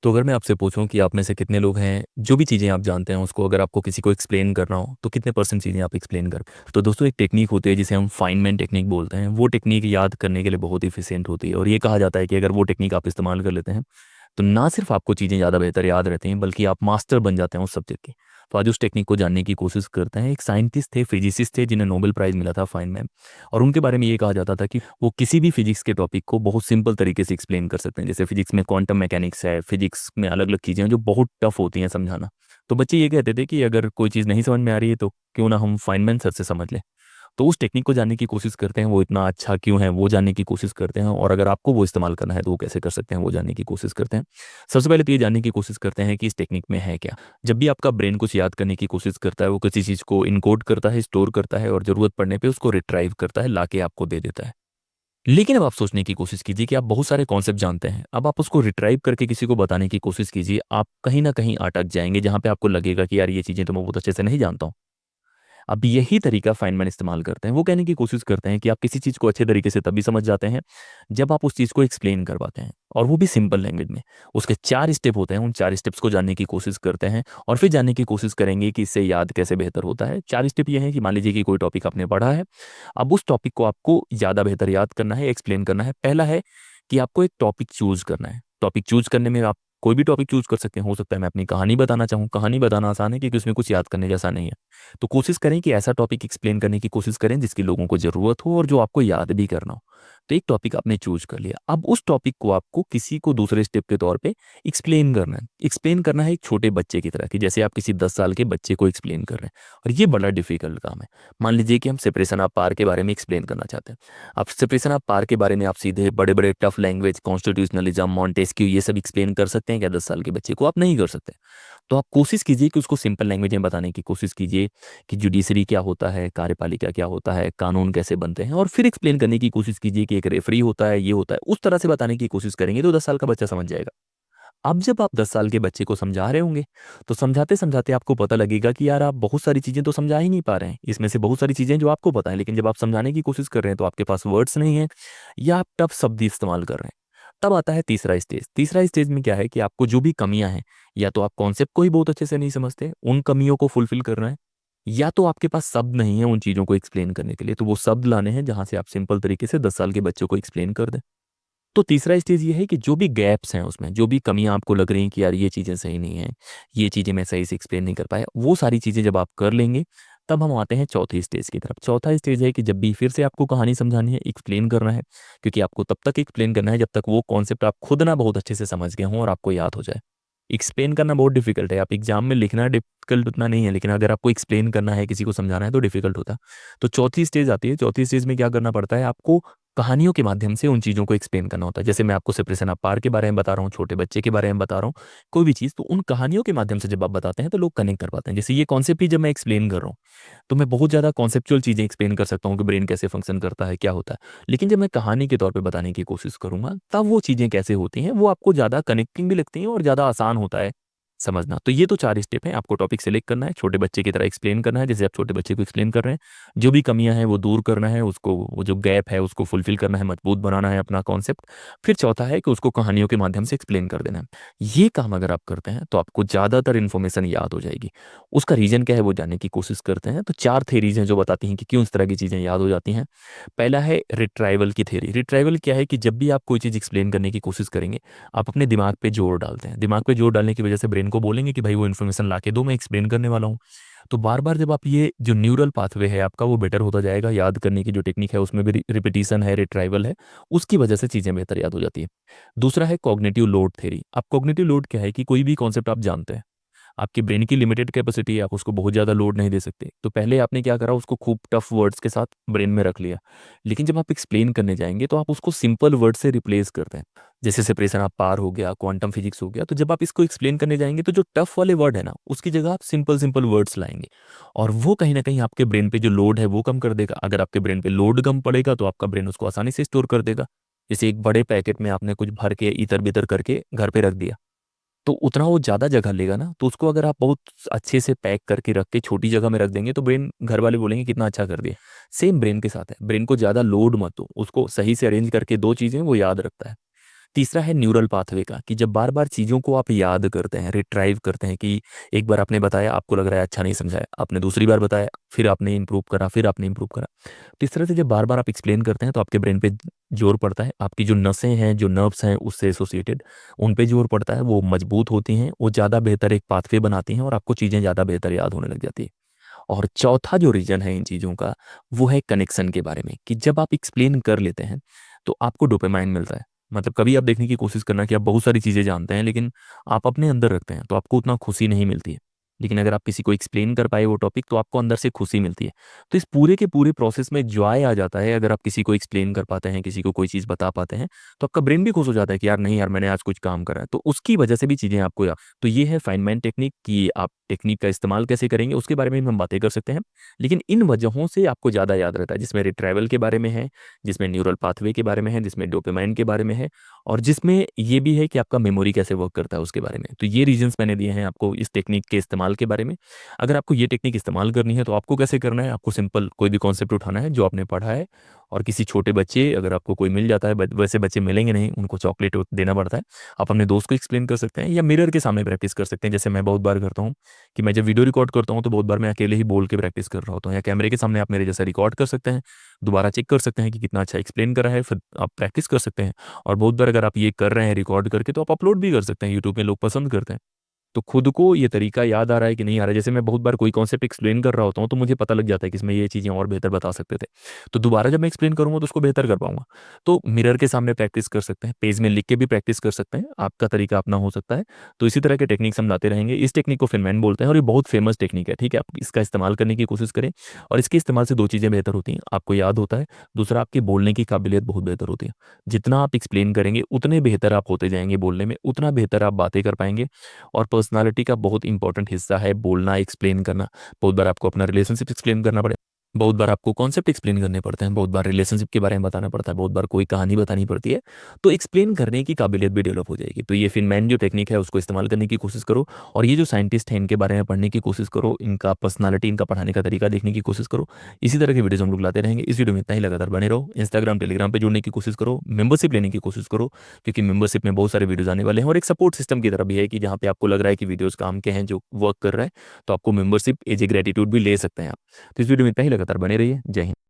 तो अगर मैं आपसे पूछूं कि आप में से कितने लोग हैं जो भी चीज़ें आप जानते हैं उसको अगर आपको किसी को एक्सप्लेन करना हो तो कितने परसेंट चीज़ें आप एक्सप्लेन कर। तो दोस्तों एक टेक्निक होती है जिसे हम फाइनमैन टेक्निक बोलते हैं। वो टेक्निक याद करने के लिए बहुत ही इफिशियंट होती है और ये कहा जाता है कि अगर वो टेक्निक आप इस्तेमाल कर लेते हैं तो ना सिर्फ आपको चीज़ें ज़्यादा बेहतर याद रहती हैं बल्कि आप मास्टर बन जाते हैं उस सब्जेक्ट के। तो आज उस टेक्निक को जानने की कोशिश करते हैं। एक साइंटिस्ट थे, फिजिसिस्ट थे, जिन्हें नोबेल प्राइज़ मिला था फाइनमैन। और उनके बारे में ये कहा जाता था कि वो किसी भी फिजिक्स के टॉपिक को बहुत सिंपल तरीके से एक्सप्लेन कर सकते हैं। जैसे फिजिक्स में क्वांटम मैकेनिक्स है, फिजिक्स में अलग अलग चीज़ें हैं जो बहुत टफ होती हैं समझाना। तो बच्चे ये कहते थे कि अगर कोई चीज़ नहीं समझ में आ रही है तो क्यों ना हम फाइनमैन सर से समझ लें। तो उस टेक्निक को जानने की कोशिश करते हैं, वो इतना अच्छा क्यों है वो जानने की कोशिश करते हैं, और अगर आपको वो इस्तेमाल करना है तो वो कैसे कर सकते हैं वो जानने की कोशिश करते हैं। सबसे पहले तो ये जानने की कोशिश करते हैं कि इस टेक्निक में है क्या। जब भी आपका ब्रेन कुछ याद करने की कोशिश करता है वो किसी चीज़ को इनकोड करता है, स्टोर करता है और ज़रूरत पड़ने पे उसको रिट्राइव करता है, लाके आपको दे देता है। लेकिन अब आप सोचने की कोशिश कीजिए कि आप बहुत सारे कॉन्सेप्ट जानते हैं, अब आप उसको रिट्राइव करके किसी को बताने की कोशिश कीजिए, आप कहीं ना कहीं अटक जाएंगे जहां पे आपको लगेगा कि यार ये चीज़ें तो मैं बहुत अच्छे से नहीं जानता हूँ। अब यही तरीका फाइनमैन इस्तेमाल करते हैं। वो कहने की कोशिश करते हैं कि आप किसी चीज़ को अच्छे तरीके से तभी समझ जाते हैं जब आप उस चीज़ को एक्सप्लेन करवाते हैं, और वो भी सिंपल लैंग्वेज में। उसके 4 स्टेप होते हैं, उन 4 स्टेप्स को जानने की कोशिश करते हैं और फिर जानने की कोशिश करेंगे कि इससे याद कैसे बेहतर होता है। 4 स्टेप ये हैं कि मान लीजिए कि कोई टॉपिक आपने पढ़ा है, अब उस टॉपिक को आपको ज़्यादा बेहतर याद करना है, एक्सप्लेन करना है। पहला है कि आपको एक टॉपिक चूज़ करना है। टॉपिक चूज़ करने में आप कोई भी टॉपिक चूज़ कर सकते हैं। हो सकता है मैं अपनी कहानी बताना चाहूँ, कहानी बताना आसान है क्योंकि उसमें कुछ याद करने जैसा नहीं है। तो कोशिश करें कि ऐसा टॉपिक एक्सप्लेन करने की कोशिश करें जिसकी लोगों को ज़रूरत हो और जो आपको याद भी करना हो। तो एक टॉपिक आपने चूज़ कर लिया, अब उस टॉपिक को आपको किसी को दूसरे स्टेप के तौर पे एक्सप्लेन करना है। एक्सप्लेन करना है एक छोटे बच्चे की तरह, कि जैसे आप किसी 10 साल के बच्चे को एक्सप्लेन कर रहे हैं, और ये बड़ा डिफ़िकल्ट काम है। मान लीजिए कि हम सेपरेशन ऑफ पावर के बारे में एक्सप्लेन करना चाहते हैं। अब सेपरेशन ऑफ पावर के बारे में आप सीधे बड़े-बड़े टफ लैंग्वेज, कॉन्स्टिट्यूशनलिज्म, मॉन्टेस्क्यू, ये सब एक्सप्लेन कर सकते हैं क्या 10 साल के बच्चे को? आप नहीं कर सकते। तो आप कोशिश कीजिए कि उसको सिंपल लैंग्वेज में बताने की कोशिश कीजिए कि जुडिशरी क्या होता है, कार्यपालिका क्या होता है, कानून कैसे बनते हैं, और फिर एक्सप्लेन करने की कोशिश कीजिए कि एक रेफरी होता है, ये होता है। उस तरह से बताने की कोशिश करेंगे तो 10 साल का बच्चा समझ जाएगा। अब जब आप 10 साल के बच्चे को समझा रहे होंगे, तो समझाते-समझाते आपको पता लगेगा कि यार आप बहुत सारी चीज़ें तो समझा ही नहीं पा रहे हैं। इसमें से बहुत सारी चीज़ें जो आपको पता है, लेकिन जब आप समझाने की कोशिश कर रहे हैं तो आपके पास वर्ड्स नहीं हैं, या आप टफ शब्द इस्तेमाल कर रहे हैं। तब आता है तीसरा स्टेज। तीसरा स्टेज में क्या है कि आपको जो भी कमियाँ हैं, या तो आप कॉन्सेप्ट को ही बहुत अच्छे से नहीं समझते, उन कमियों को फुलफ़िल करना है, या तो आपके पास शब्द नहीं है उन चीज़ों को एक्सप्लेन करने के लिए। तो वो शब्द लाने हैं जहाँ से आप सिंपल तरीके से 10 साल के बच्चों को एक्सप्लेन कर दें। तो तीसरा स्टेज ये है कि जो भी गैप्स हैं उसमें, जो भी कमियाँ आपको लग रही हैं कि यार ये चीज़ें सही नहीं हैं, ये चीज़ें मैं सही से एक्सप्लेन नहीं कर पाया, वो सारी चीज़ें जब आप कर लेंगे, तब हम आते हैं चौथे स्टेज की तरफ। चौथा स्टेज है कि जब भी फिर से आपको कहानी समझानी है, एक्सप्लेन करना है, क्योंकि आपको तब तक एक्सप्लेन करना है जब तक वो कॉन्सेप्ट आप खुद ना बहुत अच्छे से समझ गए हों और आपको याद हो जाए। एक्सप्लेन करना बहुत डिफ़िकल्ट है, आप एग्ज़ाम में लिखना डिफ़िकल्ट उतना नहीं है, लेकिन अगर आपको एक्सप्लेन करना है, किसी को समझाना है तो डिफ़िकल्ट होता है। तो चौथी स्टेज आती है, चौथी स्टेज में क्या करना पड़ता है आपको, कहानियों के माध्यम से उन चीज़ों को एक्सप्लेन करना होता है। जैसे मैं आपको सेपरेशन ऑफ पावर के बारे में बता रहा हूँ, छोटे बच्चे के बारे में बता रहा हूँ, कोई भी चीज़, तो उन कहानियों के माध्यम से जब आप बताते हैं तो लोग कनेक्ट कर पाते हैं। जैसे ये कॉन्सेप्ट ही जब मैं एक्सप्लेन कर रहा हूँ, तो मैं बहुत ज़्यादा कॉन्सेप्चुअल चीज़ें एक्सप्लेन कर सकता हूँ कि ब्रेन कैसे फंक्शन करता है, क्या होता है। लेकिन जब मैं कहानी के तौर पे बताने की कोशिश करूँगा, तब वो चीज़ें कैसे होती हैं, वो आपको ज़्यादा कनेक्टिंग भी लगती हैं और ज़्यादा आसान होता है समझना। तो ये तो 4 स्टेप हैं, आपको टॉपिक सेलेक्ट करना है, छोटे बच्चे की तरह एक्सप्लेन करना है, जैसे आप छोटे बच्चे को एक्सप्लेन कर रहे हैं। जो भी कमियाँ हैं वो दूर करना है, उसको वो जो गैप है उसको फुलफ़िल करना है, मजबूत बनाना है अपना कॉन्सेप्ट। फिर चौथा है कि उसको कहानियों के माध्यम से एक्सप्लेन कर देना है। ये काम अगर आप करते हैं तो आपको ज़्यादातर इन्फॉर्मेशन याद हो जाएगी। उसका रीज़न क्या है वो जानने की कोशिश करते हैं। तो 4 थ्योरीज़ हैं जो बताती हैं कि क्यों इस तरह की चीज़ें याद हो जाती हैं। पहला है रिट्राइवल की थ्योरी। रिट्राइवल क्या है कि जब भी आप कोई चीज़ एक्सप्लेन करने की कोशिश करेंगे, आप अपने दिमाग पे ज़ोर डालते हैं। दिमाग पे ज़ोर डालने की वजह से ब्रेन को बोलेंगे कि भाई वो इन्फॉर्मेशन ला के दो, मैं एक्सप्लेन करने वाला हूँ। तो बार-बार जब आप ये जो न्यूरल पाथवे है आपका वो बेटर होता जाएगा, याद करने की जो टेक्निक है उसमें भी रिपिटिशन है, रिट्राइवल है, उसकी वजह से चीज़ें बेहतर याद हो जाती है। दूसरा है कॉग्निटिव लोड थ्योरी। अब कॉग्निटिव लोड क्या है कि कोई भी कॉन्सेप्ट आप जानते हैं, आपके ब्रेन की लिमिटेड कैपेसिटी है, आप उसको बहुत ज़्यादा लोड नहीं दे सकते। तो पहले आपने क्या करा, उसको खूब टफ वर्ड्स के साथ ब्रेन में रख लिया। लेकिन जब आप एक्सप्लेन करने जाएँगे तो आप उसको सिंपल वर्ड से रिप्लेस करते हैं। जैसे सेपरेशन ऑफ पावर हो गया, क्वांटम फिजिक्स हो गया, तो जब आप इसको एक्सप्लेन करने जाएँगे तो जो टफ वाले वर्ड है ना, उसकी जगह आप सिंपल-सिंपल वर्ड्स लाएँगे। और वो कहीं न कहीं आपके ब्रेन पे जो लोड है वो कम कर देगा। अगर आपके ब्रेन पे लोड कम पड़ेगा तो आपका ब्रेन उसको आसानी से स्टोर कर देगा। जैसे एक बड़े पैकेट में आपने कुछ भर के इतर-बितर करके घर पे रख दिया। तो उतना वो ज़्यादा जगह लेगा ना, तो उसको अगर आप बहुत अच्छे से पैक करके रख के छोटी जगह में रख देंगे तो ब्रेन, घर वाले बोलेंगे कितना अच्छा कर दिया। सेम ब्रेन के साथ है, ब्रेन को ज़्यादा लोड मत दो, उसको सही से अरेंज करके दो चीज़ें वो याद रखता है। तीसरा है न्यूरल पाथवे का, कि जब बार बार चीज़ों को आप याद करते हैं, रिट्राइव करते हैं, कि एक बार आपने बताया, आपको लग रहा है अच्छा नहीं समझाया, आपने दूसरी बार बताया, फिर आपने इंप्रूव करा, फिर आपने इंप्रूव करा। तो इस तरह से जब बार बार आप एक्सप्लेन करते हैं तो आपके ब्रेन पे जोर पड़ता है, आपकी जो नसें हैं, जो नर्व्स हैं उससे एसोसिएटेड, उन पे जोर पड़ता है, वो मजबूत होती हैं, वो ज़्यादा बेहतर एक पाथवे बनाती हैं और आपको चीज़ें ज़्यादा बेहतर याद होने लग जाती है। और चौथा जो रीज़न है इन चीज़ों का, वो है कनेक्शन के बारे में, कि जब आप एक्सप्लेन कर लेते हैं तो आपको डोपामाइन मिलता है। मतलब कभी आप देखने की कोशिश करना कि आप बहुत सारी चीज़ें जानते हैं, लेकिन आप अपने अंदर रखते हैं तो आपको उतना खुशी नहीं मिलती है। लेकिन अगर आप किसी को एक्सप्लेन कर पाए वो टॉपिक, तो आपको अंदर से खुशी मिलती है। तो इस पूरे के पूरे प्रोसेस में जॉय आ जाता है, अगर आप किसी को एक्सप्लेन कर पाते हैं, किसी को कोई चीज़ बता पाते हैं, तो आपका ब्रेन भी खुश हो जाता है कि यार नहीं यार, मैंने आज कुछ काम करा है। तो उसकी वजह से भी चीज़ें आपको याद। तो ये है फाइनमैन टेक्निक, कि आप टेक्निक का इस्तेमाल कैसे करेंगे उसके बारे में हम बातें कर सकते हैं। लेकिन इन वजहों से आपको ज़्यादा याद रहता है, जिसमें रिट्राइवल के बारे में है, जिसमें न्यूरल पाथवे के बारे में है, जिसमें डोपामाइन के बारे में है, और जिसमें ये भी है कि आपका मेमोरी कैसे वर्क करता है उसके बारे में। तो ये रीजंस मैंने दिए हैं आपको इस टेक्निक के इस्तेमाल के बारे में। अगर आपको ये टेक्निक इस्तेमाल करनी है तो आपको कैसे करना है, आपको सिंपल कोई भी कॉन्सेप्ट उठाना है जो आपने पढ़ा है, और किसी छोटे बच्चे, अगर आपको कोई मिल जाता है, वैसे बच्चे मिलेंगे नहीं, उनको चॉकलेट देना पड़ता है, आप अपने दोस्त को एक्सप्लेन कर सकते हैं, या मिरर के सामने प्रैक्टिस कर सकते हैं। जैसे मैं बहुत बार करता हूँ कि मैं जब वीडियो रिकॉर्ड करता हूँ तो बहुत बार मैं अकेले ही बोल के प्रैक्टिस कर रहा होता हूँ, या कैमरे के सामने आप मेरे जैसा रिकॉर्ड कर सकते हैं, दोबारा चेक कर सकते हैं कि कितना अच्छा एक्सप्लेन करा है, फिर आप प्रैक्टिस कर सकते हैं। और बहुत बार अगर आप ये कर रहे हैं रिकॉर्ड करके, तो आप अपलोड भी कर सकते हैं, यूट्यूब में लोग पसंद करते हैं। तो खुद को ये तरीका याद आ रहा है कि नहीं आ रहा है। जैसे मैं बहुत बार कोई कॉन्सेप्ट एक्सप्लेन कर रहा होता हूँ तो मुझे पता लग जाता है कि इसमें ये चीज़ें और बेहतर बता सकते थे। तो दोबारा जब मैं एक्सप्लेन करूँगा तो उसको बेहतर कर पाऊंगा। तो मिरर के सामने प्रैक्टिस कर सकते हैं, पेज में लिख के भी प्रैक्टिस कर सकते हैं, आपका तरीका अपना हो सकता है। तो इसी तरह के टेक्निक्स हम लाते रहेंगे। इस टेक्निक को फिनमैन बोलते हैं और ये बहुत फेमस टेक्निक है, ठीक है? आप इसका इस्तेमाल करने की कोशिश करें, और इसके इस्तेमाल से दो चीज़ें बेहतर होती हैं, आपको याद होता है, दूसरा आपकी बोलने की काबिलियत बहुत बेहतर होती है। जितना आप एक्सप्लेन करेंगे उतने बेहतर आप होते जाएंगे बोलने में, उतना बेहतर आप बातें कर पाएंगे। और पर्सनालिटी का बहुत इंपॉर्टेंट हिस्सा है बोलना, एक्सप्लेन करना। बहुत बार आपको अपना रिलेशनशिप एक्सप्लेन करना पड़े, बहुत बार आपको कॉन्सेप्ट एक्सप्लेन करने पड़ते हैं, बहुत बार रिलेशनशिप के बारे में बताना पड़ता है, बहुत बार कोई कहानी बतानी पड़ती है। तो एक्सप्लेन करने की काबिलियत भी डेवलप हो जाएगी। तो ये फिनमैन जो टेक्निक है उसको इस्तेमाल करने की कोशिश करो, और ये जो साइंटिस्ट हैं इनके बारे में पढ़ने की कोशिश करो, इनका पर्सनालिटी, इनका पढ़ाने का तरीका देखने की कोशिश करो। इसी तरह के वीडियोज हम लोग लाते रहेंगे। इस वीडियो में इतना ही, लगातार बने रहो। इंस्टाग्राम, टेलीग्राम पे जुड़ने की कोशिश करो, मेंबरशिप लेने की कोशिश करो, क्योंकि मेंबरशिप में बहुत सारे वीडियोज आने वाले हैं, और एक सपोर्ट सिस्टम की तरह भी है कि जहाँ पे आपको लग रहा है कि वीडियोज काम के हैं, जो वर्क कर रहा है, तो आपको मेंबरशिप एज ए ग्रेटिट्यूड भी ले सकते हैं आप। तो इस वीडियो में इतना ही, लगातार बने रहिए। जय हिंद।